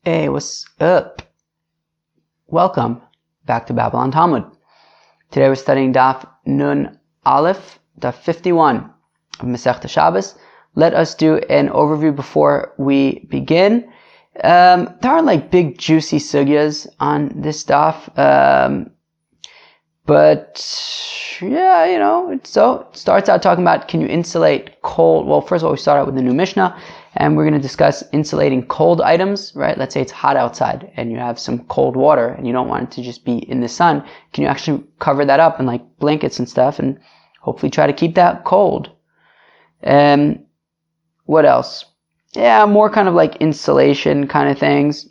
Hey, what's up? Welcome back to Babylon Talmud. Today we're studying Daf Nun Aleph, Daf 51 of Masechta Shabbos. Let us do an overview before we begin. There aren't like big juicy sugyas on this daf, but yeah, so it starts out talking about, can you insulate cold? Well, first of all, we start out with the new Mishnah, and we're going to discuss insulating cold items, right? Let's say it's hot outside and you have some cold water and you don't want it to just be in the sun. Can you actually cover that up in like blankets and stuff and hopefully try to keep that cold? What else? Yeah, more kind of like insulation kind of things.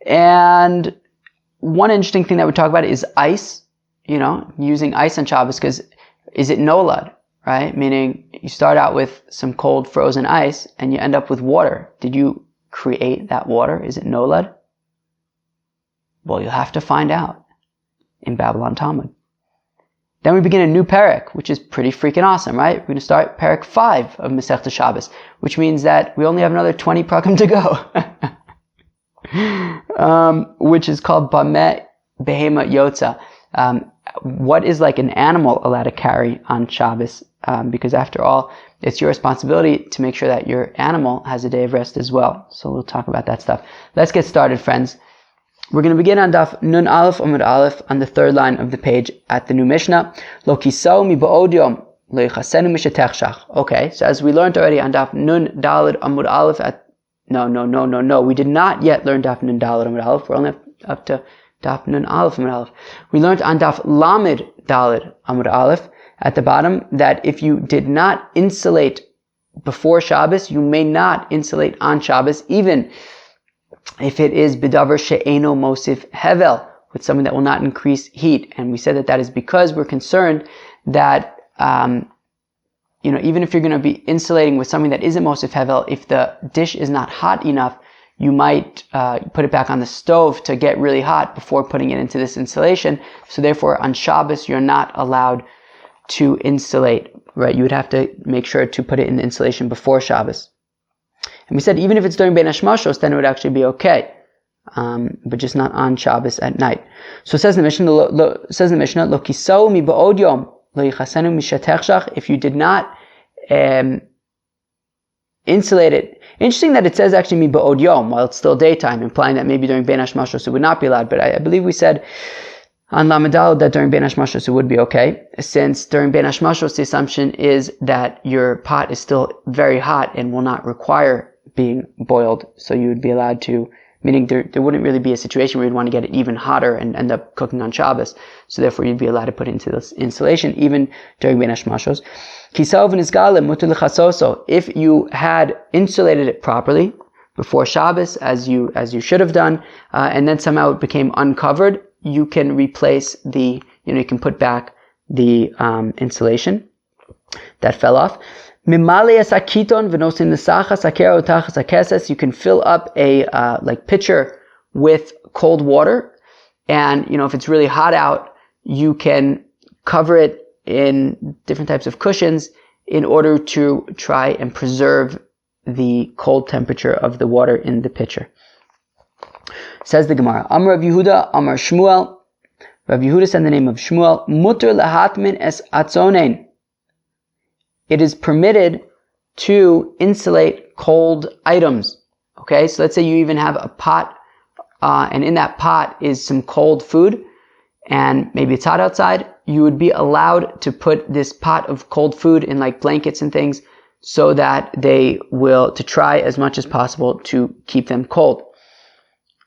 And one interesting thing that we talk about is ice, using ice on Shabbos, because is it nolad, right? Meaning you start out with some cold frozen ice and you end up with water. Did you create that water? Is it nolad? Well, you'll have to find out in Babylon Talmud. Then we begin a new parak, which is pretty freaking awesome, right? We're going to start parak 5 of Masechta Shabbos, which means that we only have another 20 prakim to go, which is called Bameh Behema Yotza. What is like an animal allowed to carry on Shabbos? Because after all, it's your responsibility to make sure that your animal has a day of rest as well. So we'll talk about that stuff. Let's get started, friends. We're going to begin on Daf Nun Aleph Amud Aleph on the third line of the page at the new Mishnah. Lo kisau mi ba'od yom lo yichasenu mishetechshach. Okay, so as we learned already on Daf Nun Daled Amud Aleph No. We did not yet learn Daf Nun Daled Amud Aleph. We're only up to Daf Nun Aleph Amud Aleph. We learned on Daf Lamed Daled Amud Aleph at the bottom that if you did not insulate before Shabbos, you may not insulate on Shabbos, even if it is bidavar she'eno mosif hevel, with something that will not increase heat. And we said that is because we're concerned that, even if you're going to be insulating with something that isn't mosif hevel, if the dish is not hot enough, you might put it back on the stove to get really hot before putting it into this insulation. So therefore, on Shabbos, you're not allowed to insulate, right? You would have to make sure to put it in the insulation before Shabbos. And we said even if it's during Bein Hashmashos, then it would actually be okay, but just not on Shabbos at night. So it says in the Mishnah, Lo kisau mi ba'od yom lo yichasenu mishetechshach. If you did not insulate it. Interesting that it says actually mi ba'od yom while it's still daytime, implying that maybe during Bein Hashmashos it would not be allowed. But I believe we said on Lamadal that during Bein Hashmashos it would be okay, since during Bein Hashmashos the assumption is that your pot is still very hot and will not require being boiled, so you would be allowed to, meaning there wouldn't really be a situation where you'd want to get it even hotter and end up cooking on Shabbos, so therefore you'd be allowed to put it into this insulation even during Bein Hashmashos. If you had insulated it properly before Shabbos, as you should have done, and then somehow it became uncovered, you can replace you can put back the insulation that fell off. You can fill up a pitcher with cold water, and if it's really hot out, you can cover it in different types of cushions in order to try and preserve the cold temperature of the water in the pitcher. Says the Gemara, Amar Rav Yehuda, Amar Shmuel. Rav Yehuda said the name of Shmuel, Mutter lahatmin es atzonein. It is permitted to insulate cold items. Okay, so let's say you even have a pot, and in that pot is some cold food, and maybe it's hot outside. You would be allowed to put this pot of cold food in like blankets and things, so that to try as much as possible to keep them cold,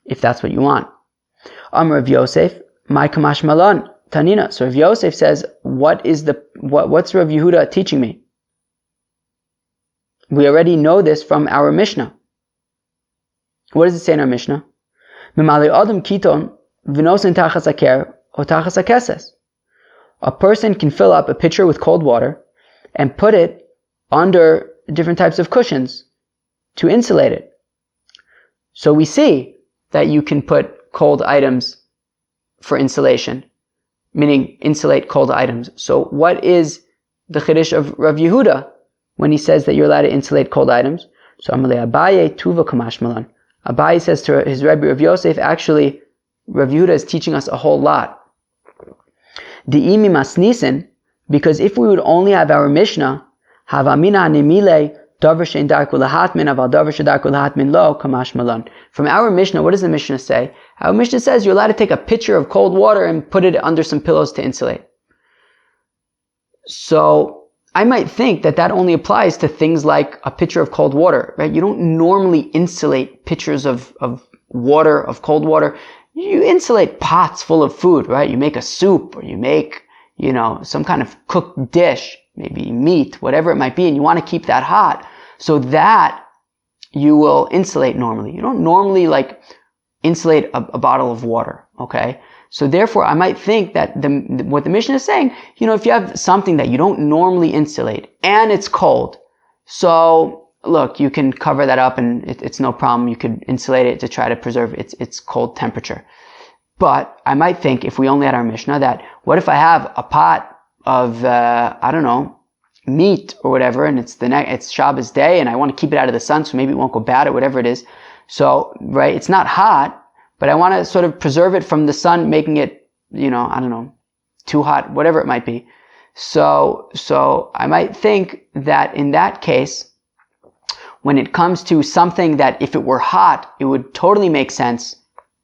if that's what you want. Amar Rav Yosef, my kamash malon tanina. So Rav Yosef says, what's Rav Yehuda teaching me? We already know this from our Mishnah. What does it say in our Mishnah? A person can fill up a pitcher with cold water and put it under different types of cushions to insulate it. So we see that you can put cold items for insulation, meaning insulate cold items. So what is the chiddush of Rav Yehuda when he says that you're allowed to insulate cold items? So Amalei Abaye Tuva Kamash Malan. Abaye says to his Rebbe Rav Yosef, actually, Rav Yehuda is teaching us a whole lot. Di'imi masnisen, because if we would only have our Mishnah, havamina nemile davar shein darku lahatmin aval davar shedarku lahatmin lo kamash malon. From our Mishnah, what does the Mishnah say? Our Mishnah says you're allowed to take a pitcher of cold water and put it under some pillows to insulate. So I might think that that only applies to things like a pitcher of cold water, right? You don't normally insulate pitchers of water, of cold water. You insulate pots full of food, right? You make a soup, or you make, some kind of cooked dish, maybe meat, whatever it might be, and you want to keep that hot. So that you will insulate normally. You don't normally insulate a bottle of water, okay? So therefore, I might think that what the Mishnah is saying, if you have something that you don't normally insulate and it's cold, so look, you can cover that up and it's no problem. You could insulate it to try to preserve its cold temperature. But I might think, if we only had our Mishnah, that what if I have a pot of, meat or whatever, and it's Shabbos day, and I want to keep it out of the sun, so maybe it won't go bad or whatever it is. So, right, it's not hot, but I want to sort of preserve it from the sun, making it, too hot, whatever it might be. So I might think that in that case, when it comes to something that if it were hot, it would totally make sense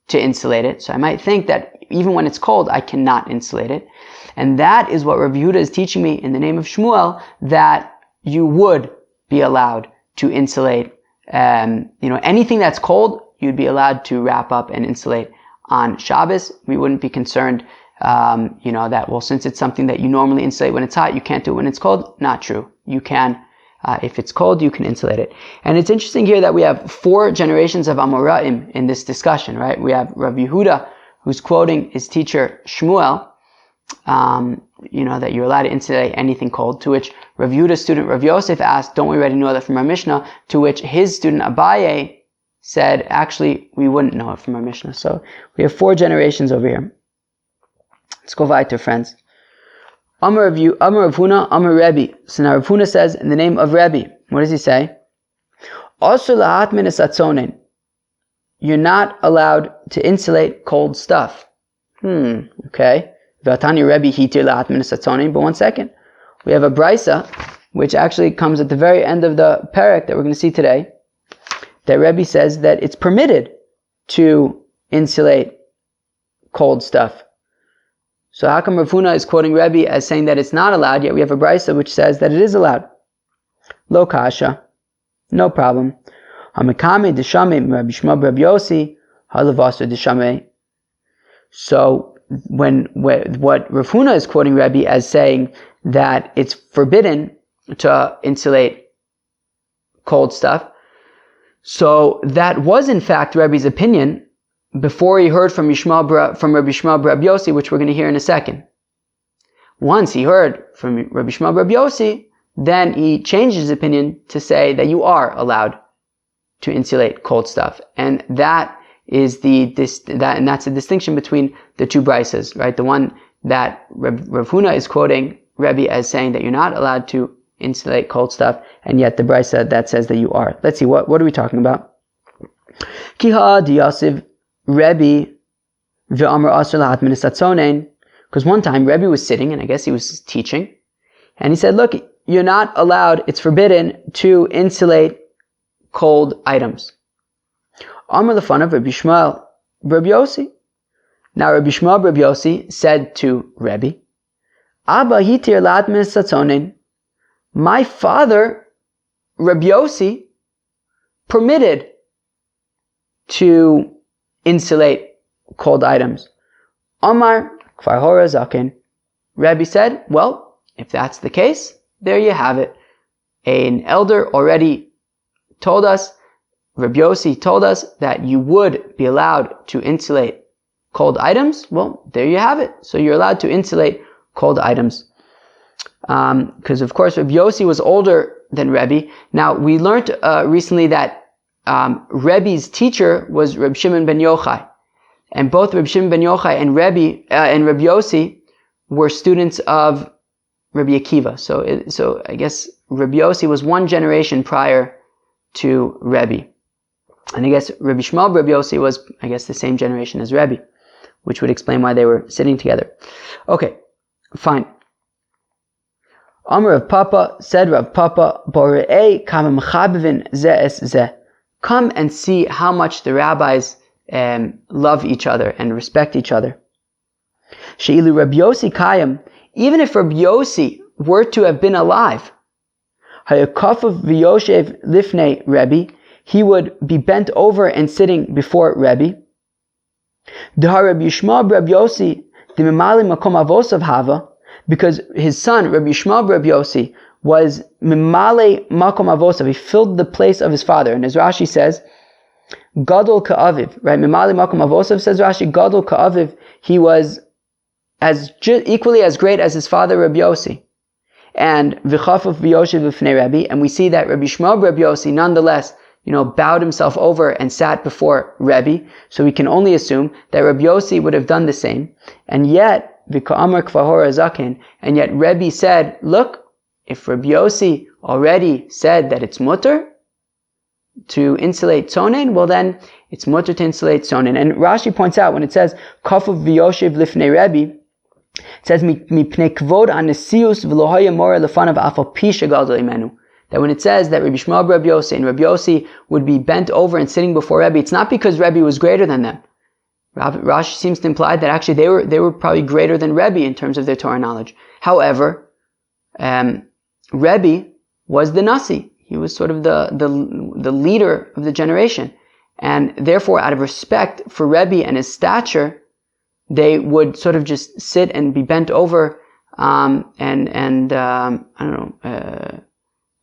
to insulate it. So I might think that even when it's cold, I cannot insulate it. And that is what Rav Yehuda is teaching me in the name of Shmuel, that you would be allowed to insulate, anything that's cold, you'd be allowed to wrap up and insulate on Shabbos. We wouldn't be concerned, that, well, since it's something that you normally insulate when it's hot, you can't do it when it's cold. Not true. You can. If it's cold, you can insulate it. And it's interesting here that we have 4 generations of Amoraim in this discussion, right? We have Rav Yehuda, who's quoting his teacher Shmuel, that you're allowed to insulate anything cold, to which Rav Yehuda's student Rav Yosef asked, don't we already know that from our Mishnah? To which his student Abaye said, actually, we wouldn't know it from our Mishnah. So we have 4 generations over here. Let's go weiter, friends. Amar Rav Huna, Amar Rebbe. So now Rav Huna says, in the name of Rebbe, what does he say? Also lahat min esatzonen. You're not allowed to insulate cold stuff. Okay. V'atani Rebbe hitir lahat min esatzonen. But one second. We have a brisa, which actually comes at the very end of the parak that we're going to see today, that Rebbe says that it's permitted to insulate cold stuff. So how come Rav Huna is quoting Rebbe as saying that it's not allowed, yet we have a brisa which says that it is allowed? Lo kasha. No problem. Hamikame deshame Rabbi Shmuel Rabbi Yossi halavaser deshame. So what Rav Huna is quoting Rebbe as saying that it's forbidden to insulate cold stuff, so that was in fact Rebbe's opinion before he heard from Rabbi Shmuel Rabbi Yossi, which we're going to hear in a second. Once he heard from Rabbi Shmuel Rabbi Yossi, then he changed his opinion to say that you are allowed to insulate cold stuff, and that is and that's the distinction between the 2 brisas, right? The one that Rav Huna is quoting Rebbe as saying that you're not allowed to insulate cold stuff, and yet the brisa that says that you are. Let's see, what are we talking about? Kiha diyasiv Rebbe ve'amar asur lahat min esatzonen. Because one time Rebbe was sitting, and I guess he was teaching, and he said, look, you're not allowed, it's forbidden to insulate cold items. Amar lefanav of Rabbi Shmuel Rabbi Yossi. Now Rabbi Shmuel Rabbi Yossi said to Rebbe, Abba hitir lahat min esatzonen. My father, Rabbi Yossi, permitted to insulate cold items. Amar kfar hora zaken. Rebbe said, well, if that's the case, there you have it. An elder already told us, Rabbi Yossi told us that you would be allowed to insulate cold items. Well, there you have it. So you're allowed to insulate cold items. Because of course Rabbi Yossi was older than Rebbe. Now we learned recently that Rebbe's teacher was Reb Shimon ben Yochai, and both Reb Shimon ben Yochai and Rebbe and Rabbi Yossi were students of Rabbi Akiva. So I guess Rabbi Yossi was 1 generation prior to Rebbe. And I guess Rabbi Shmuel Rabbi Yossi was, I guess, the same generation as Rebbe, which would explain why they were sitting together. Okay, fine. Amar Rav Papa, said Rav Papa, Borei kam mechabevin ze es ze. Come and see how much the rabbis love each other and respect each other. She'ilu Rabbi Yossi kayam, even if Rabbi Yossi were to have been alive, hayakafav v'yoshev lifnei Rebbe, he would be bent over and sitting before Rebbe. Dehar Rabbi Yishmael Rabbi Yossi dimimali makom avosav hava, because his son Rabbi Yishmael Rabbi Yossi was mimale makom avosav, he filled the place of his father. And as Rashi says, gadol ka'aviv, right? Mimale makom avosav, says Rashi, gadol ka'aviv, he was equally as great as his father Rabbi Yossi. And v'chafuf v'yoshev v'fnei Rebbe, and we see that Rabbi Yishmael Rabbi Yossi nonetheless, bowed himself over and sat before Rebbe. So we can only assume that Rabbi Yossi would have done the same. And yet, v'ka'amar k'vahora zaken, and yet Rebbe said, look, if Rabbi Yossi already said that it's mutter to insulate tzonen, well then, it's mutter to insulate tzonen. And Rashi points out, when it says, kafuv v'yoshev lifnei Rebbe, it says, mipnei kvod anesius v'lohaya mora lefanav afal pi shegadol imenu. That when it says that Rabbi Shmuel Rabbi Yossi and Rabbi Yossi would be bent over and sitting before Rebbe, it's not because Rebbe was greater than them. Rashi seems to imply that actually they were probably greater than Rebbe in terms of their Torah knowledge. However, Rebbe was the Nasi. He was sort of the leader of the generation. And therefore, out of respect for Rebbe and his stature, they would sort of just sit and be bent over, I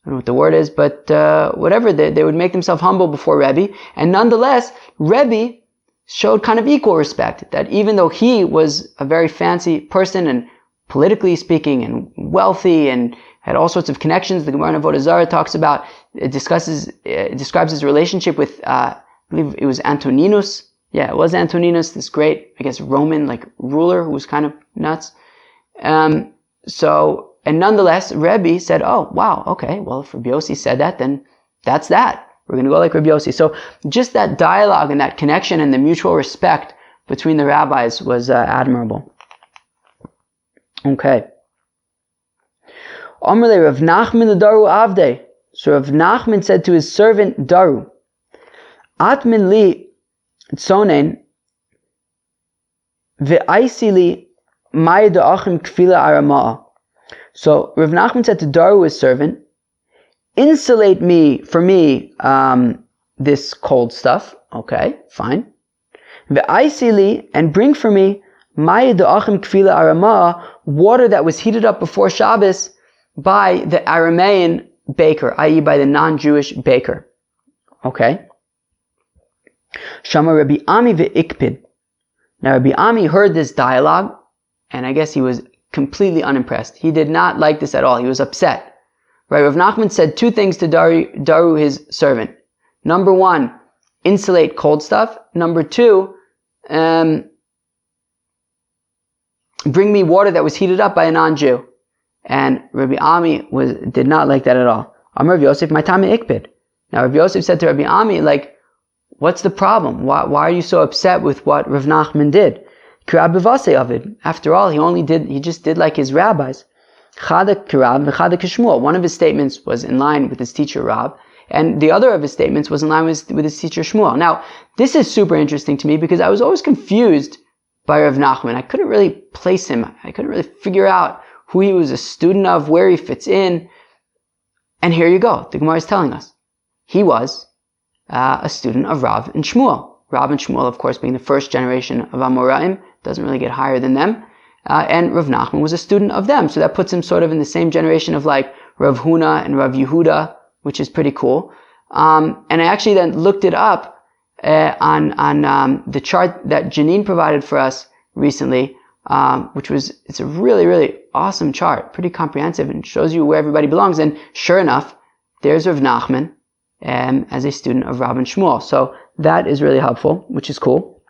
don't know what the word is, but whatever, they would make themselves humble before Rebbe. And nonetheless, Rebbe showed kind of equal respect, that even though he was a very fancy person and politically speaking and wealthy and had all sorts of connections, the Gemara in Avodah Zarah talks about, describes his relationship with, I believe it was Antoninus. Yeah, it was Antoninus, this great, I guess, Roman ruler who was kind of nuts. And nonetheless, Rebbe said, oh, wow, okay, well, if Rabbi Yossi said that, then that's that. We're going to go like Rabbi Yossi. So just that dialogue and that connection and the mutual respect between the rabbis was admirable. Okay. Amrle Rav Nachman the Daru Avde. So Rav Nachman said to his servant Daru, Atmin li tzonen ve'aisi li mai da'achim kfila arama'a. So Rav Nachman said to Daru, his servant, insulate for me, this cold stuff. Okay, fine. Ve'aisili, and bring for me, ma'id da'achim kfila arama, water that was heated up before Shabbos by the Aramean baker, i.e. by the non-Jewish baker. Okay. Shama Rabbi Ami ve'ikpid. Now Rabbi Ami heard this dialogue, and I guess he was completely unimpressed. He did not like this at all. He was upset. Right? Rav Nachman said two things to Daru, his servant. Number one, insulate cold stuff. Number two, bring me water that was heated up by a non-Jew. And Rabbi Ami did not like that at all. Amar Rav Yosef, my tami ikpid. Now Rav Yosef said to Rabbi Ami, what's the problem? Why are you so upset with what Rav Nachman did? After all, he just did like his rabbis. One of his statements was in line with his teacher Rav, and the other of his statements was in line with his teacher Shmuel. Now, this is super interesting to me because I was always confused by Rav Nachman. I couldn't really place him. I couldn't really figure out who he was a student of, where he fits in. And here you go. The Gemara is telling us. He was a student of Rav and Shmuel. Rav and Shmuel, of course, being the first generation of Amoraim, doesn't really get higher than them. And Rav Nachman was a student of them. So that puts him sort of in the same generation of Rav Huna and Rav Yehuda, which is pretty cool. And I actually then looked it up on the chart that Janine provided for us recently, it's a really, really awesome chart, pretty comprehensive, and shows you where everybody belongs. And sure enough, there's Rav Nachman as a student of Rav and Shmuel. So that is really helpful, which is cool.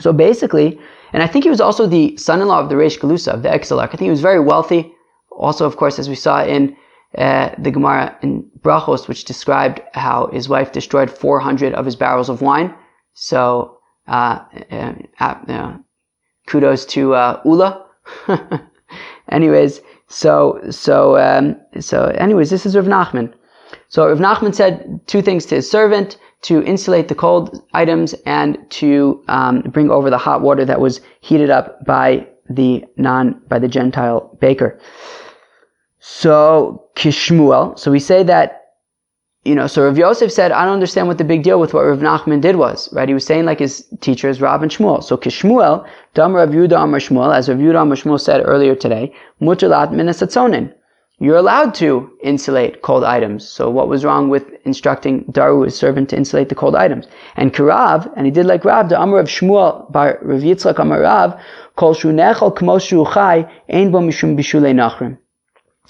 So basically, and I think he was also the son-in-law of the Reish Galusa, of the Exilarch. I think he was very wealthy. Also, of course, as we saw in the Gemara in Brachos, which described how his wife destroyed 400 of his barrels of wine. So, kudos to Ula. Anyways, anyways, this is Rav Nachman. So Rav Nachman said two things to his servant: to insulate the cold items and to bring over the hot water that was heated up by the Gentile baker. So Kishmuel. So we say that, so Rav Yosef said, I don't understand what the big deal with what Rav Nachman did was, right? He was saying like his teachers, Rav and Shmuel. So Kishmuel, Dam Rav Yehuda Amar Shmuel, as Rav Yehuda Amar Shmuel said earlier today, Mutalat min hasatzonin. You're allowed to insulate cold items. So what was wrong with instructing Daru, his servant, to insulate the cold items? And Kirav, and he did like Rav, the Amar of Shmuel, bar Rav Yitzchak Amar Rav, Kol shu nechal k'mos shu chai, ein bo mishum bishulei nachrim.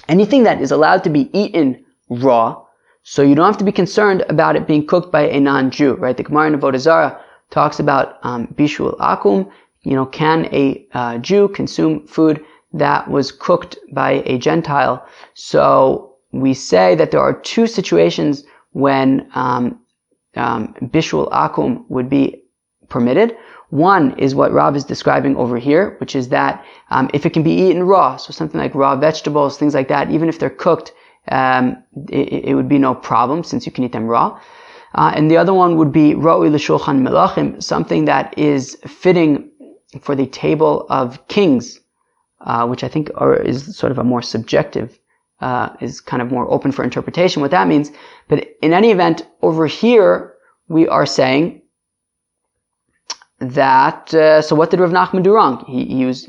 Anything that is allowed to be eaten raw, so you don't have to be concerned about it being cooked by a non-Jew, right? The Gemara in Avodah Zarah talks about bishul akum. Can a Jew consume food that was cooked by a Gentile? So we say that there are two situations when bishul akum would be permitted. One is what Rav is describing over here, which is that if it can be eaten raw, so something like raw vegetables, things like that, even if they're cooked, it would be no problem since you can eat them raw. And the other one would be ra'ui l'shulchan melachim, something that is fitting for the table of kings, which I think is sort of a more subjective, is kind of more open for interpretation what that means. But in any event, over here we are saying that, so what did Rav Nachman do wrong? He was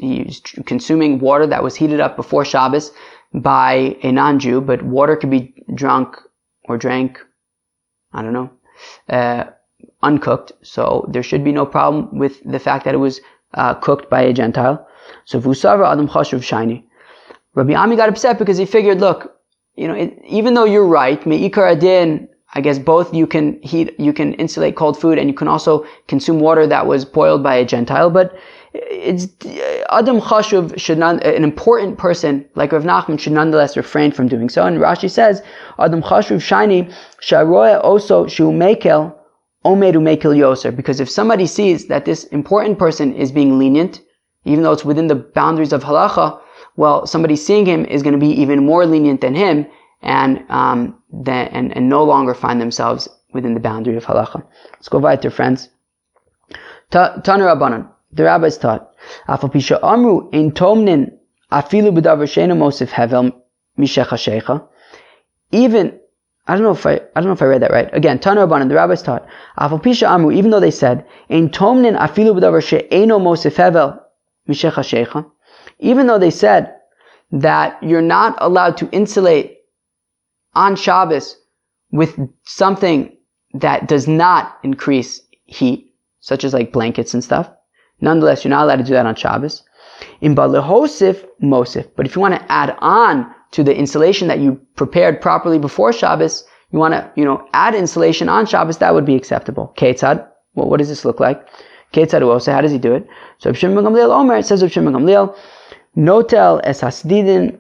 consuming water that was heated up before Shabbos by a non-Jew, but water could be drunk or drank, I don't know, uncooked. So there should be no problem with the fact that it was cooked by a Gentile. So Vusava Adam Chashuv Shiny. Rabbi Ami got upset because he figured, look, even though you're right, Me'ikar Adin, I guess both you can insulate cold food and you can also consume water that was boiled by a Gentile, but it's Adam Chashuv should not, an important person like Rav Nachman should nonetheless refrain from doing so. And Rashi says, Adam Chashuv Shiny, Sharoya also Shu Mekel, Omedu Mekel Yoser, because if somebody sees that this important person is being lenient, even though it's within the boundaries of halacha, well, somebody seeing him is going to be even more lenient than him, and no longer find themselves within the boundary of halacha. Let's go weiter, friends. Tanu Rabbanan, the rabbis taught, Afal pisha amru ein tomnin afilu b'davar she'eino mosif hevel mishecha shecha. Even, I don't know if I read that right. Again, Tanu Rabbanan, the rabbis taught, Afal pisha amru, even though they said ein tomnin afilu b'davar she'eino mosif hevel mishecha shecha, even though they said that you're not allowed to insulate on Shabbos with something that does not increase heat, such as like blankets and stuff. Nonetheless, you're not allowed to do that on Shabbos. In Balehosif, Mosif. But if you want to add on to the insulation that you prepared properly before Shabbos, you want to, add insulation on Shabbos, that would be acceptable. Ketzad, well, what does this look like? Ketzad Uose, how does he do it? So Rav Shimon ben Gamliel Omer, it says Rav Shimon ben Gamliel, Notel es hastinen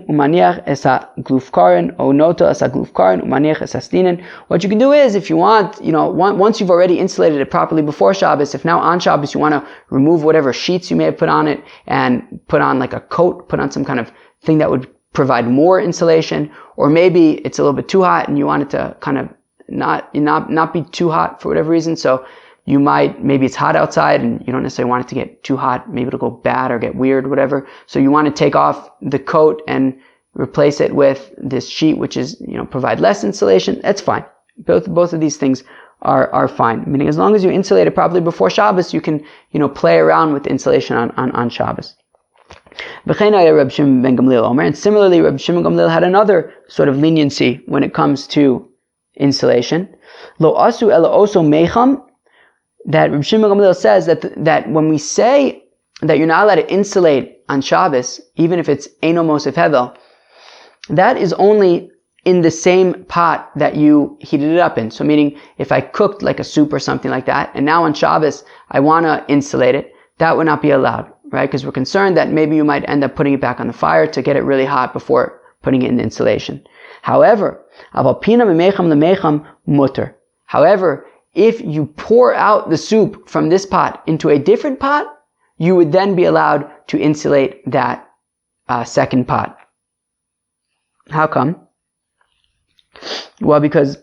umaniach es haglufkarin, or notel es haglufkarin umaniach es hastinen. What you can do is, if you want, once you've already insulated it properly before Shabbos, if now on Shabbos you want to remove whatever sheets you may have put on it and put on like a coat, put on some kind of thing that would provide more insulation, or maybe it's a little bit too hot and you want it to kind of not be too hot for whatever reason. So maybe it's hot outside and you don't necessarily want it to get too hot. Maybe it'll go bad or get weird, whatever. So you want to take off the coat and replace it with this sheet, which is, provide less insulation. That's fine. Both of these things are fine. Meaning as long as you insulate it properly before Shabbos, you can, play around with insulation on Shabbos. And similarly, Reb Shimon ben Gamliel had another sort of leniency when it comes to insulation. Lo asu ela oso mecham, that Reb Shimon ben Gamliel says that when we say that you're not allowed to insulate on Shabbos, even if it's Eino Mosef Hevel, that is only in the same pot that you heated it up in. So meaning, if I cooked like a soup or something like that, and now on Shabbos I want to insulate it, that would not be allowed, right? Because we're concerned that maybe you might end up putting it back on the fire to get it really hot before putting it in the insulation. However, However, if you pour out the soup from this pot into a different pot, you would then be allowed to insulate that second pot. How come? Well, because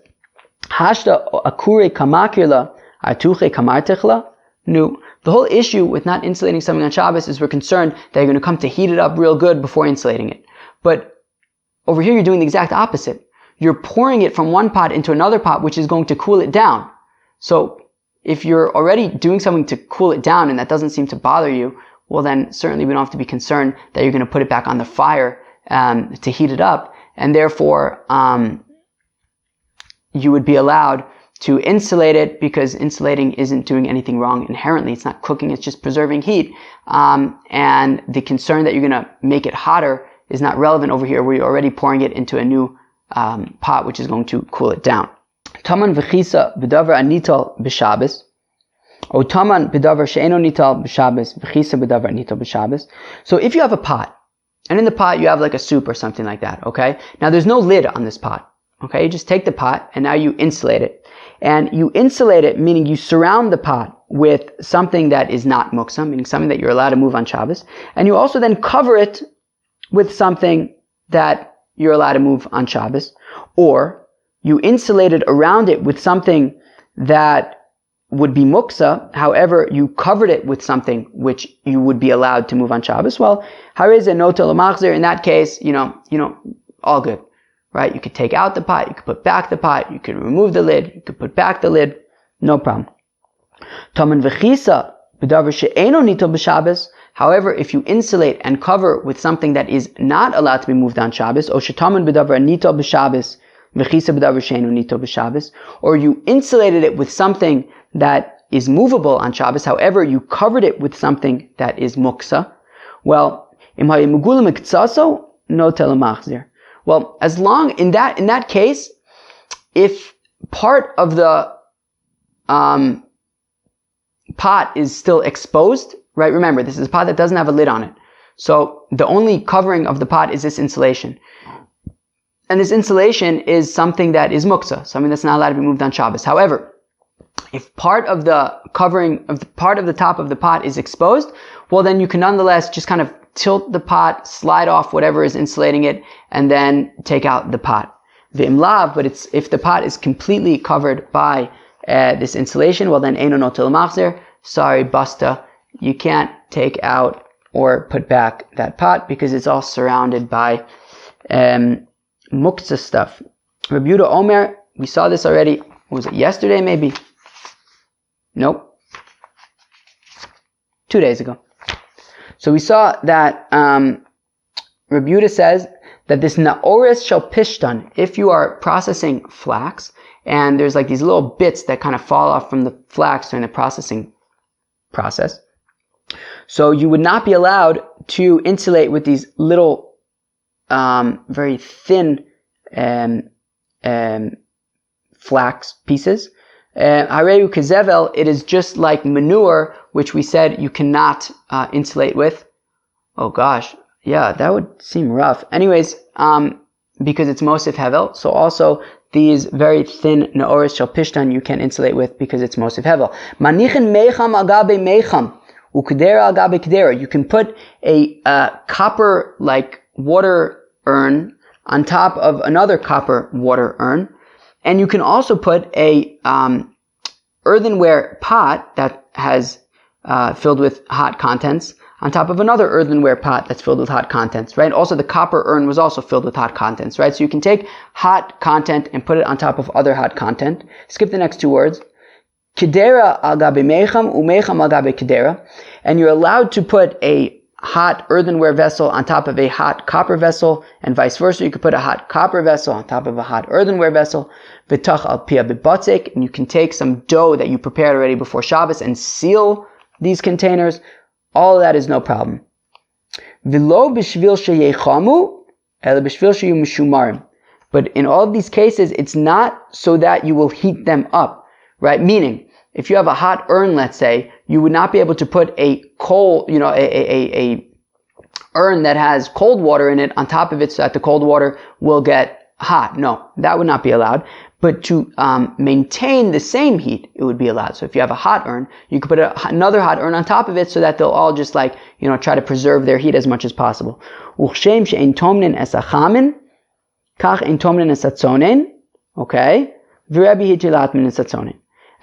Hashta akure kamakirla artuche kamartichla. No. The whole issue with not insulating something on Shabbos is we're concerned that you're going to come to heat it up real good before insulating it. But over here you're doing the exact opposite. You're pouring it from one pot into another pot, which is going to cool it down. So if you're already doing something to cool it down and that doesn't seem to bother you, well then certainly we don't have to be concerned that you're going to put it back on the fire to heat it up. And therefore, you would be allowed to insulate it because insulating isn't doing anything wrong inherently. It's not cooking, it's just preserving heat. And the concern that you're going to make it hotter is not relevant over here where you're already pouring it into a new pot which is going to cool it down. Taman v'chisa b'davar anital b'Shabbos. O taman b'davar she'eno nital b'Shabbos v'chisa b'davar anital b'Shabbos. So if you have a pot, and in the pot you have like a soup or something like that, okay? Now there's no lid on this pot, okay? You just take the pot and now you insulate it. And you insulate it, meaning you surround the pot with something that is not muksa, meaning something that you're allowed to move on Shabbos. And you also then cover it with something that you're allowed to move on Shabbos. Or you insulate it around it with something that would be muksa, however, you covered it with something which you would be allowed to move on Shabbos. Well, hareze nota l'machzir, in that case, all good. Right? You could take out the pot, you could put back the pot, you could remove the lid, you could put back the lid, no problem. Taman v'chisa b'davar she'eno nital b'Shabbos. However, if you insulate and cover with something that is not allowed to be moved on Shabbos, or shetaman b'davar nital b'Shabbos v'chisa b'davar she'eno nital b'Shabbos, or you insulated it with something that is movable on Shabbos, however, you covered it with something that is muksa. Well, im hayemugula mikzaso no telemachzir. Well, as long in that case, if part of the pot is still exposed, right? Remember, this is a pot that doesn't have a lid on it. So the only covering of the pot is this insulation. And this insulation is something that is muksa, something that's not allowed to be moved on Shabbos. However, if part of the covering of the part of the top of the pot is exposed, well then you can nonetheless just kind of tilt the pot, slide off whatever is insulating it, and then take out the pot. V'imlav, but if the pot is completely covered by this insulation, well then eino notel machzer. Sorry, basta, you can't take out or put back that pot because it's all surrounded by muktzah stuff. Rabbi Yehuda Omer, we saw this already. Was it yesterday? Maybe. Nope. 2 days ago. So we saw that Rabbi Yehuda says that this na'ores shel pishtan, if you are processing flax, and there's like these little bits that kind of fall off from the flax during the processing process, so you would not be allowed to insulate with these little, very thin flax pieces. Hareu kezevel, it is just like manure, which we said you cannot insulate with. Oh gosh, yeah, that would seem rough. Anyways, because it's mosif hevel, so also these very thin naoris shel pishtan you can insulate with because it's mosif hevel. Manichin mecham agabe mecham, ukdera agabe kdera. You can put a copper like water urn on top of another copper water urn. And you can also put a earthenware pot that has filled with hot contents on top of another earthenware pot that's filled with hot contents, right? Also, the copper urn was also filled with hot contents, right? So you can take hot content and put it on top of other hot content. Skip the next two words. Kidera agabe mecham umecham agabe kidera. And you're allowed to put a hot earthenware vessel on top of a hot copper vessel, and vice versa. You could put a hot copper vessel on top of a hot earthenware vessel. V'tach al pia b'batzik, and you can take some dough that you prepared already before Shabbos and seal these containers. All of that is no problem. V'lo b'shvil sheyechamu, ela b'shvil sheyu mishumarim. But in all of these cases, it's not so that you will heat them up, right? Meaning, if you have a hot urn, let's say, you would not be able to put a coal, a urn that has cold water in it on top of it so that the cold water will get hot. No, that would not be allowed. But to maintain the same heat, it would be allowed. So if you have a hot urn, you could put another hot urn on top of it so that they'll all just try to preserve their heat as much as possible. Okay?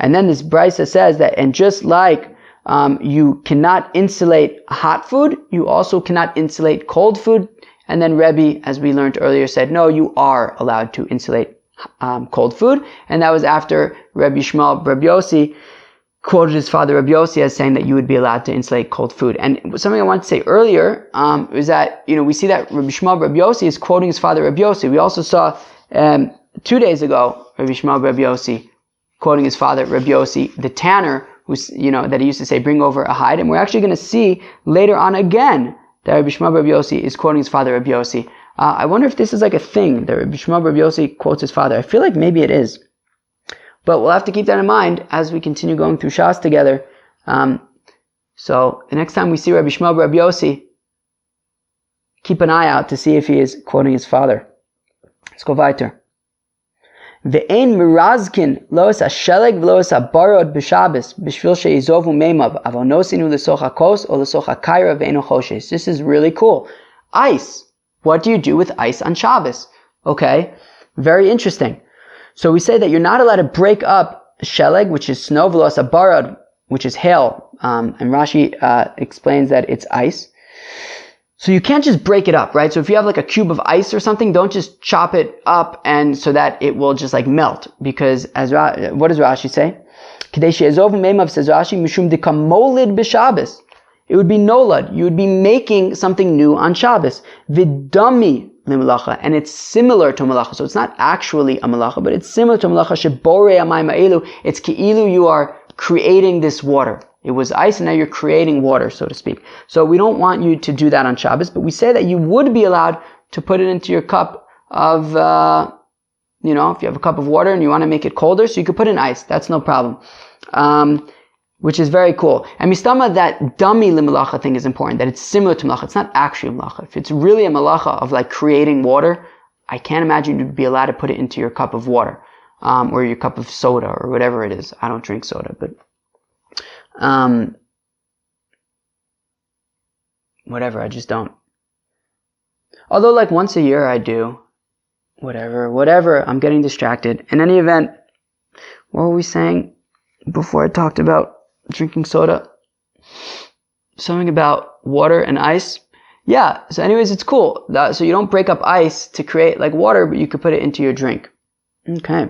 And then this Brisa says that, and just like you cannot insulate hot food, you also cannot insulate cold food. And then Rebbe, as we learned earlier, said, no, you are allowed to insulate cold food. And that was after Rebbe Shmuel Rabbi Yossi quoted his father Rabbi Yossi as saying that you would be allowed to insulate cold food. And something I wanted to say earlier is that, we see that Rabbi Shmuel Rabbi Yossi is quoting his father Rabbi Yossi. We also saw 2 days ago Rabbi Shmuel Rabbi Yossi quoting his father Rabbi Yossi, the tanner, that he used to say, bring over a hide. And we're actually going to see later on again that Rabbi Shmuel Rabbi Yossi is quoting his father Rabbi Yossi. I wonder if this is like a thing that Rabbi Shmuel Rabbi Yossi quotes his father. I feel like maybe it is. But we'll have to keep that in mind as we continue going through Shas together. So the next time we see Rabbi Shmuel Rabbi Yossi, keep an eye out to see if he is quoting his father. Let's go weiter. Ve'ein mirazkin loas hasheleg v'loas habarod b'Shabbos b'shvil she'izovu meimav avon nosinu l'soch hakos or l'soch hakaira ve'eino choshes. This is really cool. Ice. What do you do with ice on Shabbos? Okay, very interesting. So we say that you're not allowed to break up sheleg, which is snow, v'loas habarod, which is hail. And Rashi explains that it's ice. So you can't just break it up, right? So if you have like a cube of ice or something, don't just chop it up and so that it will just like melt. Because what does Rashi say? Kadei she'ezov meimav, says Rashi, mishum dekamolid b'Shabbos. It would be nolad. You would be making something new on Shabbos. Vidami limalacha, and it's similar to malacha. So it's not actually a malacha, but it's similar to malacha. Shebore amayim elu. It's ki'ilu you are creating this water. It was ice and now you're creating water, so to speak. So we don't want you to do that on Shabbos, but we say that you would be allowed to put it into your cup of, if you have a cup of water and you want to make it colder, so you could put in ice. That's no problem. Which is very cool. And mistama, that dummy limalacha thing is important, that it's similar to malacha. It's not actually a malacha. If it's really a malacha of like creating water, I can't imagine you'd be allowed to put it into your cup of water, or your cup of soda or whatever it is. I don't drink soda, but whatever, I just don't. Although like once a year I do. Whatever, I'm getting distracted. In any event, what were we saying before I talked about drinking soda? Something about water and ice. Yeah, so anyways, it's cool. So you don't break up ice to create like water, but you could put it into your drink. Okay.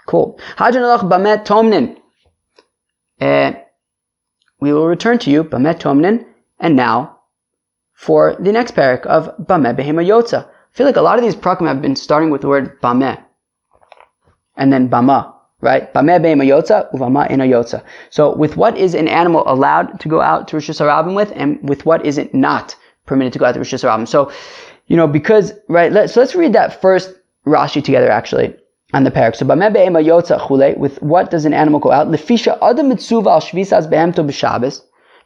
Cool. Hajanalach bamet tomnin. We will return to you, Bamet Tomnin, and now for the next parak of Bameh Behema Yotza. I feel like a lot of these prakim have been starting with the word Bameh and then Bama, right? Bameh Behema Yotza, Uvama Ena Yotza. So with what is an animal allowed to go out to Rosh Hashanah with, and with what is it not permitted to go out to Rosh Hashanah? So, because, right, let's read that first Rashi together actually. On the parak. So, with what does an animal go out?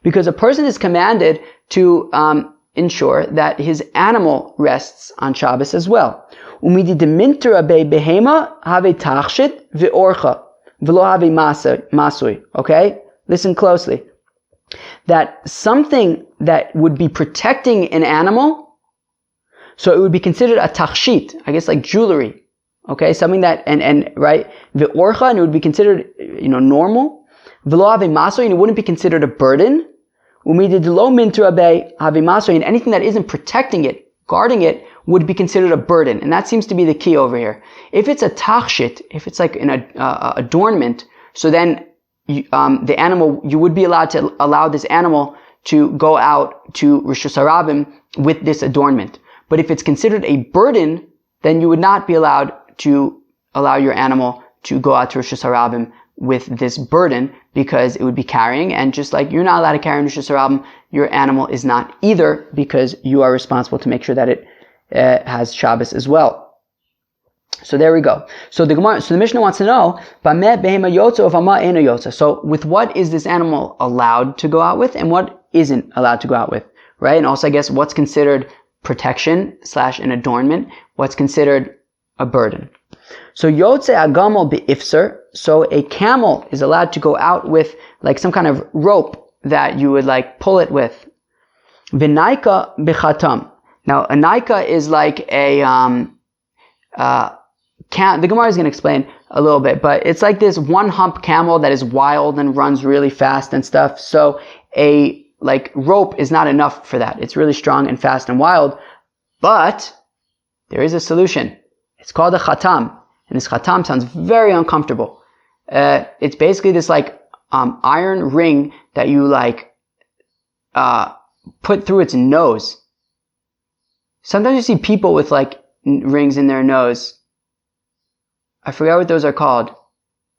Because a person is commanded to ensure that his animal rests on Shabbos as well. Okay? Listen closely. That something that would be protecting an animal, so it would be considered a tachshit, I guess like jewelry. Okay, something that, and right, the orcha, and it would be considered, normal. V'lo have maso, and it wouldn't be considered a burden. Umididlo mintu abe have maso, and anything that isn't protecting it, guarding it, would be considered a burden. And that seems to be the key over here. If it's a tachshit, if it's like an adornment, so then the animal, you would be allowed to allow this animal to go out to Rosh Hashanah with this adornment. But if it's considered a burden, then you would not be allowed to allow your animal to go out to Rosh Hashanah with this burden, because it would be carrying, and just like you're not allowed to carry Rosh Hashanah, your animal is not either, because you are responsible to make sure that it has Shabbos as well. So there we go. So the Mishnah wants to know, so with what is this animal allowed to go out with, and what isn't allowed to go out with? right? And also, I guess, what's considered protection / an adornment, what's considered a burden. So Yotze Agamol Be'ifser, so a camel is allowed to go out with like some kind of rope that you would like pull it with. V'naika B'chatam. Now, a naika is like a, the Gemara is going to explain a little bit, but it's like this one hump camel that is wild and runs really fast and stuff. So a like rope is not enough for that. It's really strong and fast and wild, but there is a solution. It's called a khatam, and this khatam sounds very uncomfortable. It's basically this like iron ring that you like put through its nose. Sometimes you see people with like rings in their nose. I forget what those are called,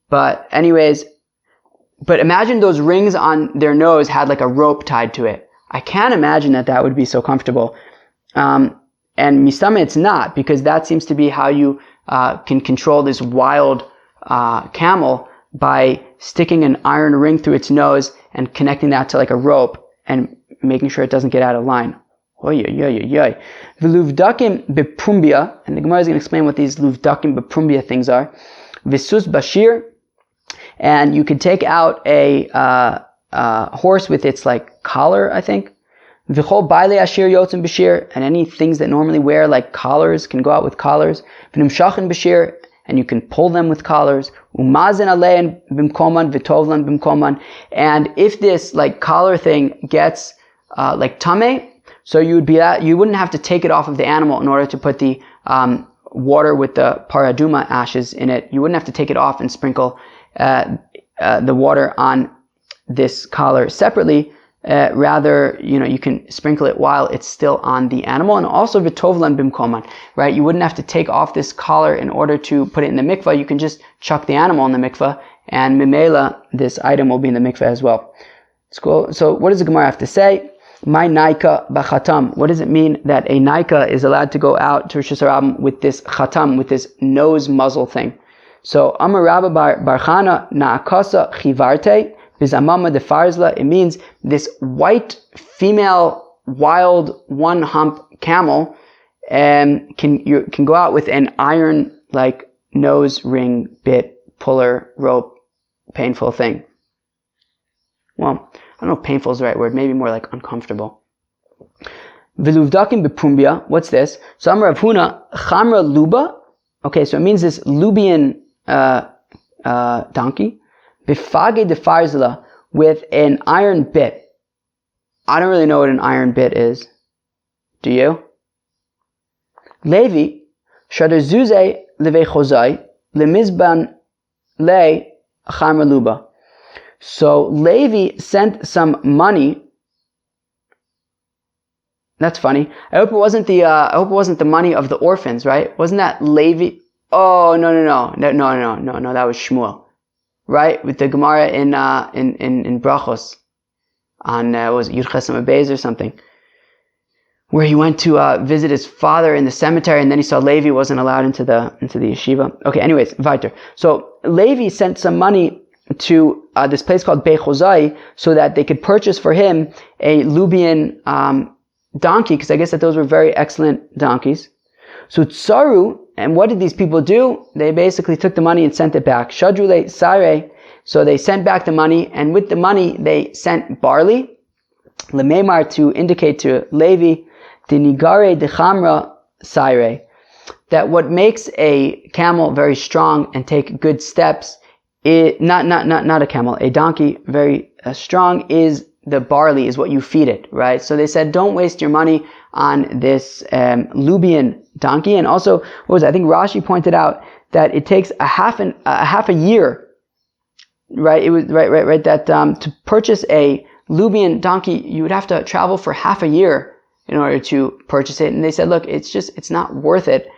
but anyways. But imagine those rings on their nose had like a rope tied to it. I can't imagine that would be so comfortable. And mistama, it's not, because that seems to be how you can control this wild camel, by sticking an iron ring through its nose and connecting that to like a rope and making sure it doesn't get out of line. V'luvdakim bepumbia, and the Gemara is going to explain what these luvdakim bepumbia things are. V'sus bashir, and you could take out a horse with its like collar, I think. V'chol bailei ashir yotzim b'shir, and any things that normally wear like collars can go out with collars. V'nimshachin b'shir, and you can pull them with collars. Umazen alein b'mkoman v'tovlan b'mkoman, and if this like collar thing gets like tameh, so you wouldn't have to take it off of the animal in order to put the water with the paraduma ashes in it. You wouldn't have to take it off and sprinkle the water on this collar separately. Rather, you can sprinkle it while it's still on the animal. And also v'tovlan bimkoman, right? You wouldn't have to take off this collar in order to put it in the mikvah. You can just chuck the animal in the mikvah, and mimela, this item will be in the mikvah as well. It's cool. So what does the Gemara have to say? My naika b'chatam. What does it mean that a naika is allowed to go out to Rosh Hashanah with this chatam, with this nose muzzle thing? So Amar Rabba bar Chana naakasa chivarte bizamama defarzla. It means this white female wild one hump camel can go out with an iron like nose ring bit puller rope painful thing. Well, I don't know if painful is the right word, maybe more like uncomfortable. V'luvdakim bepumbia, what's this? So Amar Rav Huna, chamra luba, okay, so it means this Lubian donkey, bifage defarzla, with an iron bit. I don't really know what an iron bit is. Do you? Levi, shadar zuze levei chozai, lemizban le chamra luba. So Levi sent some money. That's funny. I hope it wasn't the money of the orphans, right? Wasn't that Levi? Oh no, that was Shmuel, right? With the Gemara in Brachos on was Yud Ches Amud Beis or something, where he went to visit his father in the cemetery, and then he saw Levi wasn't allowed into the yeshiva. Okay, anyways, weiter. So Levi sent some money to this place called Beit Chozai, so that they could purchase for him a Lubian donkey, because I guess that those were very excellent donkeys. So Tsaru, and what did these people do? They basically took the money and sent it back. Shadrule Sare, so they sent back the money, and with the money they sent barley, Lememar, to indicate to Levi, Dinigare Dechamra Sire, that what makes a camel very strong and take good steps, not a camel, a donkey very strong, is the barley, is what you feed it, right? So they said, don't waste your money on this Lubian donkey. And also, I think Rashi pointed out that it takes a half a year, right? It was right that to purchase a Lubian donkey, you would have to travel for half a year in order to purchase it. And they said, look, it's not worth it.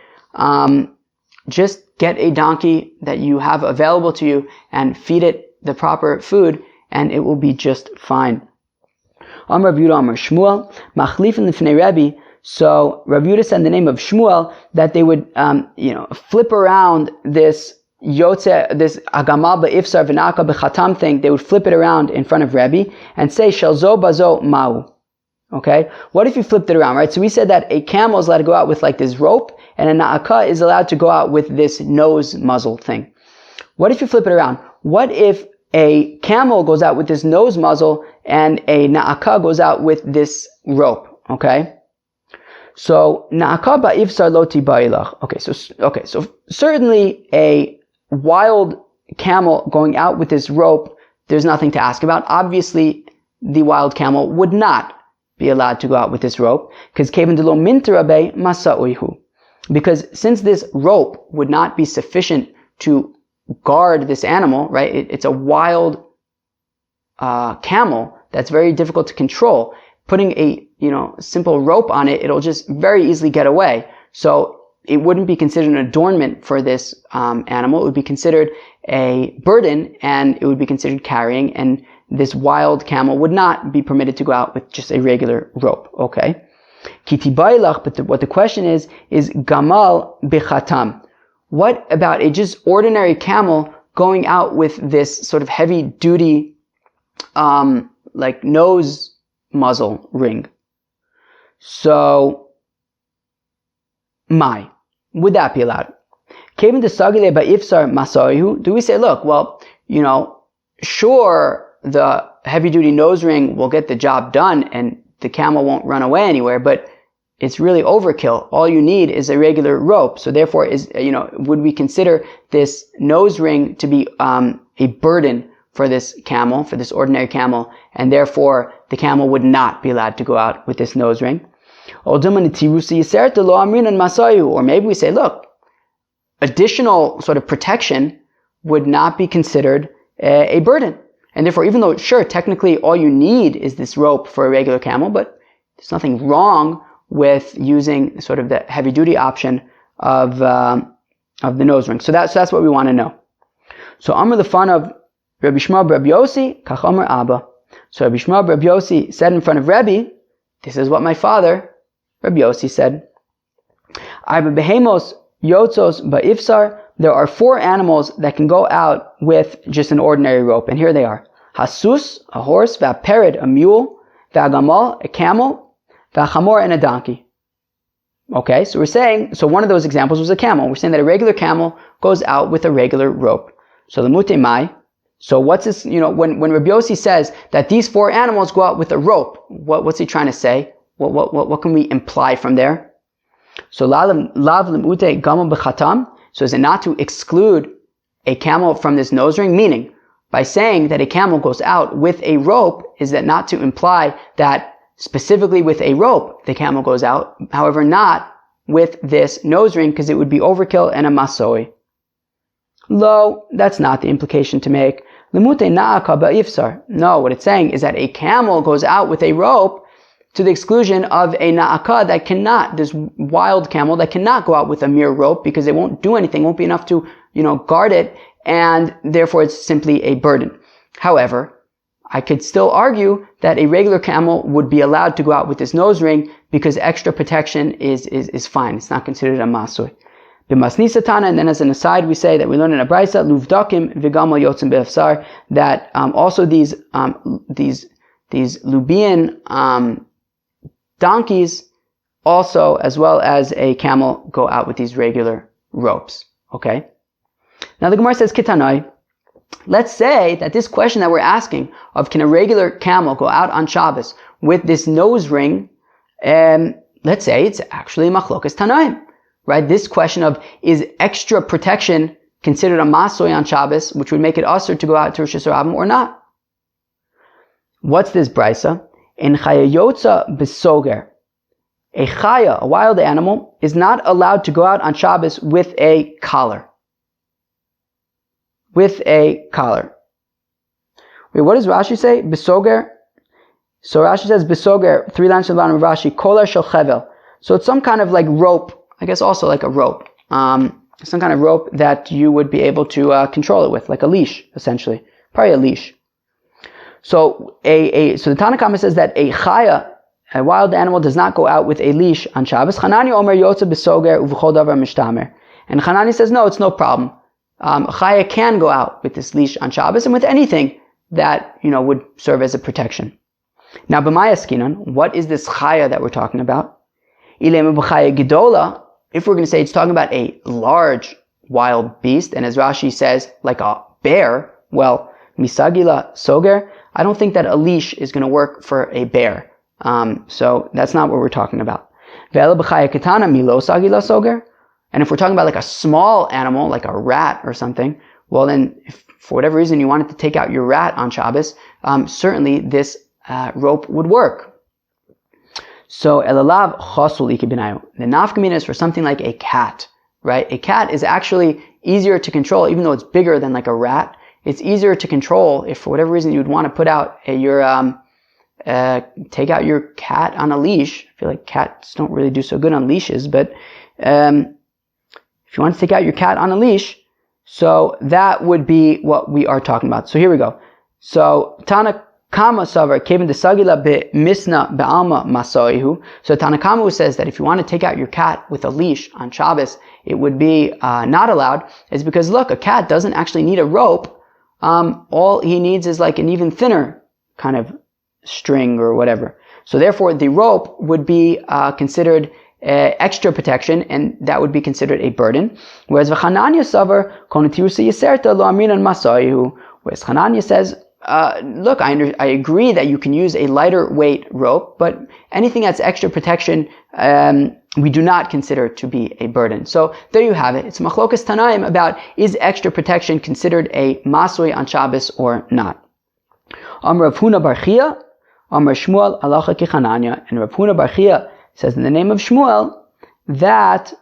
Just get a donkey that you have available to you and feed it the proper food, and it will be just fine. Amar Rav Yehuda Amar Shmuel, Machlifin Lifnei Rebbe. So Rav Yehuda said in the name of Shmuel that they would, flip around this Yotze, this Agamal Be'ifsar V'naka B'chatam thing. They would flip it around in front of Rebbe and say, Shel zo bazo ma'u. Okay? What if you flipped it around, right? So we said that a camel is allowed to go out with like this rope, and a na'aka is allowed to go out with this nose muzzle thing. What if you flip it around? What if a camel goes out with this nose muzzle and a na'aka goes out with this rope? Okay? So na'aka ba'ifsar lo tibailach. Okay, so certainly a wild camel going out with this rope, there's nothing to ask about. Obviously, the wild camel would not be allowed to go out with this rope, because because since this rope would not be sufficient to guard this animal, right? It's a wild camel that's very difficult to control. Putting a simple rope on it, it'll just very easily get away. So it wouldn't be considered an adornment for this animal. It would be considered a burden, and it would be considered carrying, and this wild camel would not be permitted to go out with just a regular rope, okay? But what the question is gamal bichatam. What about a just ordinary camel going out with this sort of heavy duty, like nose muzzle ring? So, would that be allowed? Do we say, look, well, sure, the heavy-duty nose ring will get the job done and the camel won't run away anywhere, but it's really overkill. All you need is a regular rope. So therefore, would we consider this nose ring to be a burden for this camel, for this ordinary camel, and therefore the camel would not be allowed to go out with this nose ring? Or maybe we say, look, additional sort of protection would not be considered a burden. And therefore, even though, sure, technically all you need is this rope for a regular camel, but there's nothing wrong with using sort of the heavy-duty option of the nose ring. So that's what we want to know. So Amr the fun of Rabbi Shmuel Rabbi Yossi, Kach Amr Abba. So Rabbi Shmuel Rabbi Yossi said in front of Rabbi, this is what my father, Rabbi Yossi, said. Arba behemos yotzos ba'ifsar. There are 4 animals that can go out with just an ordinary rope, and here they are. Hasus, a horse, va'pered, a mule, va'gamal, a camel, va'chamor, and a donkey. Okay, so we're saying, so one of those examples was a camel. We're saying that a regular camel goes out with a regular rope. So the mute mai. So what's this, when Rabbi Yossi says that these 4 animals go out with a rope, what's he trying to say? What can we imply from there? So lav lemute gamam b'chatam. So is it not to exclude a camel from this nose ring? Meaning, by saying that a camel goes out with a rope, is that not to imply that specifically with a rope the camel goes out, however not with this nose ring, because it would be overkill and a masoi? Lo, that's not the implication to make. Lemute na'aka ba'ifsar. No, what it's saying is that a camel goes out with a rope to the exclusion of a na'aka that cannot, this wild camel that cannot go out with a mere rope, because it won't do anything, won't be enough to, guard it, and therefore it's simply a burden. However, I could still argue that a regular camel would be allowed to go out with this nose ring because extra protection is fine. It's not considered a masui. B'masnisatana, and then as an aside, we say that we learn in a brisa, luvdakim v'gamal yotzim be'afsar, that also these Lubian donkeys also, as well as a camel, go out with these regular ropes. Okay? Now the Gemara says, Kitanai, let's say that this question that we're asking of can a regular camel go out on Shabbos with this nose ring, let's say it's actually machlokas tanaim, right? This question of is extra protection considered a masoi on Shabbos, which would make it usher to go out to Rosh Hashanah or not? What's this brisa? In chayayotza besoger, a chaya, a wild animal, is not allowed to go out on Shabbos with a collar. With a collar. Wait, what does Rashi say? Besoger. So Rashi says besoger, 3 lines from the bottom of Rashi, kolar shel chevel. So it's some kind of like rope, I guess also like a rope. Some kind of rope that you would be able to control it with, like a leash, essentially. Probably a leash. So so the Tanna Kama says that a chaya, a wild animal, does not go out with a leash on Shabbos. Chanani omer yotza besoger uv'chol davar mishtamer. And Chanani says, no, it's no problem. Chaya can go out with this leash on Shabbos and with anything that, would serve as a protection. Now, b'maya skinan, what is this chaya that we're talking about? Ilema b'chaya gedola, if we're going to say it's talking about a large wild beast, and as Rashi says, like a bear, well, misagila soger, I don't think that a leash is going to work for a bear. So that's not what we're talking about. Ve'ela b'chaya ketana milo sagila soger, and if we're talking about like a small animal, like a rat or something, well then, if for whatever reason you wanted to take out your rat on Shabbos, certainly this rope would work. So elalav chasul ikibinayu. The nafkamina is for something like a cat, right? A cat is actually easier to control, even though it's bigger than like a rat. It's easier to control if for whatever reason you would want to put out take out your cat on a leash. I feel like cats don't really do so good on leashes, but if you want to take out your cat on a leash, so that would be what we are talking about. So here we go. So Tanakama savar kevin de sagila be misna be'alma masoihu. So Tanakama says that if you want to take out your cat with a leash on Shabbos, it would be not allowed. It's because look, a cat doesn't actually need a rope. All he needs is like an even thinner kind of string or whatever. So therefore, the rope would be considered extra protection, and that would be considered a burden. Whereas Chananya savar konatirusa yiserta lo aminan masoihu. Whereas Chananya says, look, I agree that you can use a lighter weight rope, but anything that's extra protection, we do not consider to be a burden. So there you have it. It's machlokas tanaim about is extra protection considered a masoi on Shabbos or not. Amar Rav Huna bar Chia, Amar Shmuel alacha kichananya, and Rav Huna bar Chia says in the name of Shmuel that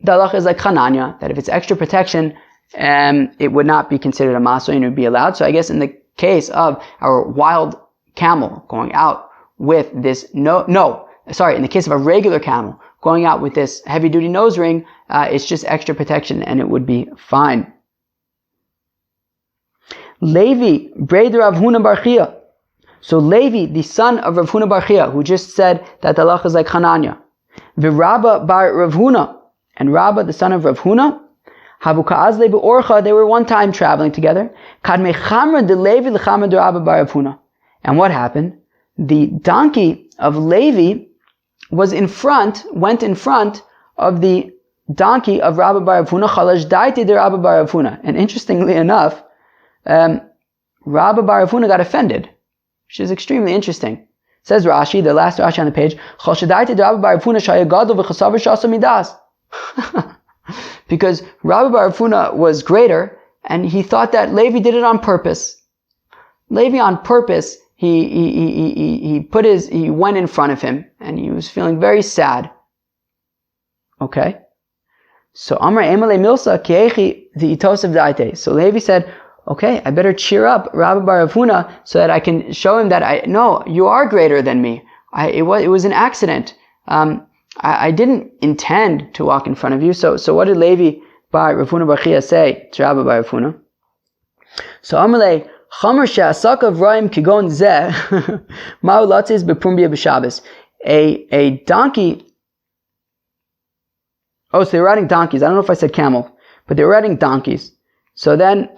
the halacha is like Chananya, that if it's extra protection, it would not be considered a masoi and it would be allowed. So I guess in the case of our wild camel going out with this in the case of a regular camel going out with this heavy duty nose ring, it's just extra protection and it would be fine. Levi, Breder Rav Huna bar Chia. So Levi, the son of Rav Huna bar Chia, who just said that the halacha is like Hananya. V'Rabba bar Rav Huna, and Rabba, the son of Rav Huna, Havu ka'azle be'orcha, they were one time traveling together. Kadmei chamra de Levi l'chamra de Rabba bar Rav Huna. And what happened? The donkey of Levi went in front of the donkey of Rabba bar Rav Huna, chalash daiti de Rabba bar Rav Huna. And interestingly enough, Rabba bar Rav Huna got offended, which is extremely interesting. Says Rashi, the last Rashi on the page, because Rabba bar Rav Huna was greater, and he thought that Levi did it on purpose. Levi on purpose, he went in front of him, and he was feeling very sad. Okay? So Amar Emale Milsa Kiechi the Itosav Daite. So Levi said, okay, I better cheer up Rabba bar Rav Huna so that I can show him that you are greater than me. It was an accident. I didn't intend to walk in front of you. So what did Levi bar Rav Huna bar Chia say to Rabba bar Rav Huna? So Amalei Chamer she'asakav ra'im kigon zeh ma'u latzis bepumbia b'Shabbos. A donkey. Oh, so they were riding donkeys. I don't know if I said camel, but they were riding donkeys. So then,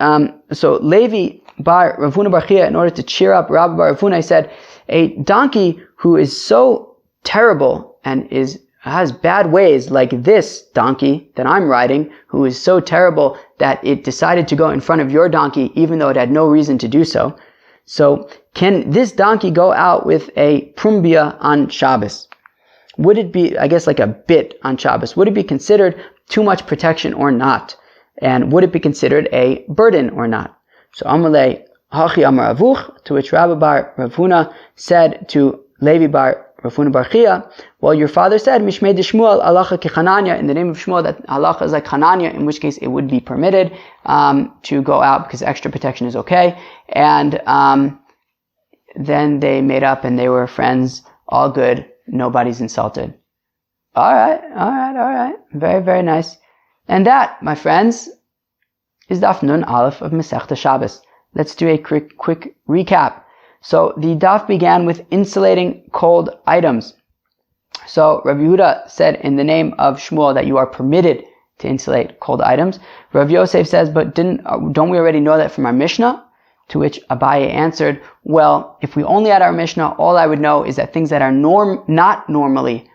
so Levi bar Rav Huna bar Chia, in order to cheer up Rabba bar Rav Huna, he said, a donkey who is so terrible and has bad ways, like this donkey that I'm riding, who is so terrible that it decided to go in front of your donkey, even though it had no reason to do so. So, can this donkey go out with a prumbia on Shabbos? Would it be, I guess, like a bit on Shabbos? Would it be considered too much protection or not? And would it be considered a burden or not? So Amalei Hachi Amar Avuch, to which Rabba bar Rav Huna said to Levi bar Rav Huna bar Chia, well, your father said Mishmei de Shmuel alacha kechananya, in the name of Shmuel that halacha is like Hananya, in which case it would be permitted to go out because extra protection is okay. And then they made up and they were friends, all good, nobody's insulted. All right. Very, very nice. And that, my friends, is Daf Nun Aleph of Masechta Shabbos. Let's do a quick recap. So the daf began with insulating cold items. So Rav Yehuda said in the name of Shmuel that you are permitted to insulate cold items. Rav Yosef says, but don't we already know that from our Mishnah? To which Abaye answered, well, if we only had our Mishnah, all I would know is that things that are not normally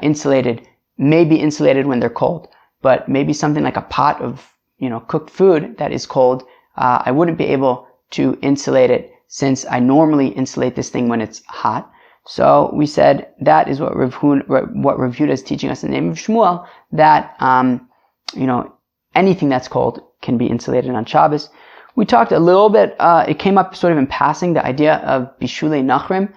insulated may be insulated when they're cold. But maybe something like a pot of, cooked food that is cold, I wouldn't be able to insulate it since I normally insulate this thing when it's hot. So we said that is what Rav Yehuda is teaching us in the name of Shmuel, that, anything that's cold can be insulated on Shabbos. We talked a little bit, it came up sort of in passing, the idea of bishulei nachrim.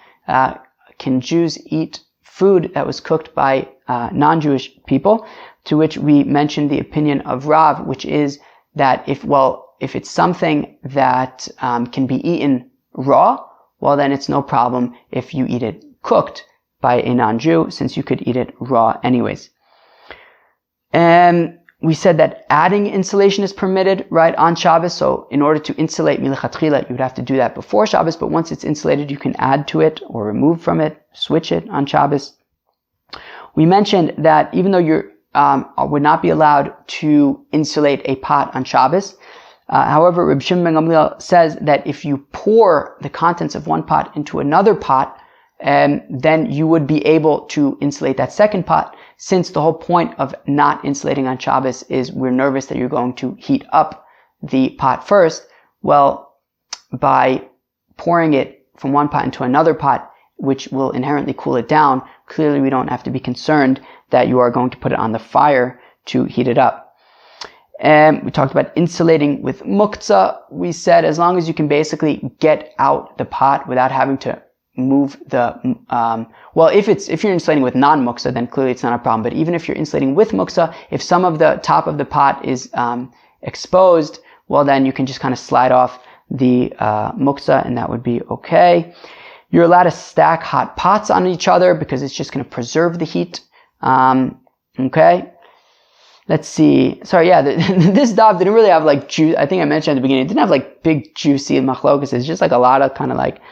Can Jews eat food that was cooked by non-Jewish people? To which we mentioned the opinion of Rav, which is that if it's something that can be eaten raw, well then it's no problem if you eat it cooked by a non-Jew, since you could eat it raw anyways. And we said that adding insulation is permitted, right, on Shabbos. So in order to insulate milichatchila, you would have to do that before Shabbos, but once it's insulated, you can add to it or remove from it, switch it on Shabbos. We mentioned that even though you would not be allowed to insulate a pot on Shabbos, however, Reb Shimon ben Gamliel says that if you pour the contents of one pot into another pot, then you would be able to insulate that second pot, since the whole point of not insulating on Shabbos is we're nervous that you're going to heat up the pot first. Well, by pouring it from one pot into another pot, which will inherently cool it down, clearly we don't have to be concerned that you are going to put it on the fire to heat it up. And we talked about insulating with muktzah. We said as long as you can basically get out the pot without having to move the, if you're insulating with non-muktzah, then clearly it's not a problem. But even if you're insulating with muktzah, if some of the top of the pot is exposed, well then you can just kind of slide off the muktzah and that would be okay. You're allowed to stack hot pots on each other because it's just going to preserve the heat. Okay. Let's see. Sorry, yeah, this daf didn't really have like juice. I think I mentioned at the beginning, it didn't have like big juicy machlokas. It's just like a lot of kind of like,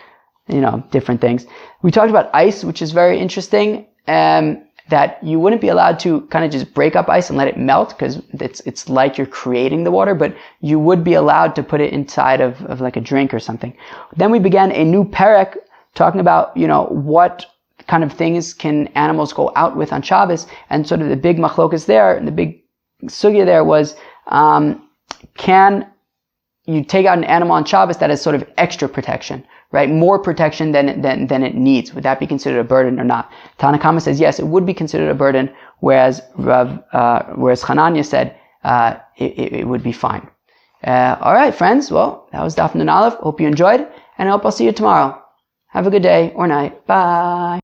different things. We talked about ice, which is very interesting, that you wouldn't be allowed to kind of just break up ice and let it melt because it's like you're creating the water, but you would be allowed to put it inside of like a drink or something. Then we began a new perek talking about, what kind of things can animals go out with on Shabbos, and sort of the big machlokas there, and the big sugya there was, can you take out an animal on Shabbos that has sort of extra protection, right? More protection than it needs. Would that be considered a burden or not? Tanakama says yes, it would be considered a burden, whereas Chananya said it would be fine. All right, friends. Well, that was Daf Nun Aleph. Hope you enjoyed, and I hope I'll see you tomorrow. Have a good day or night. Bye.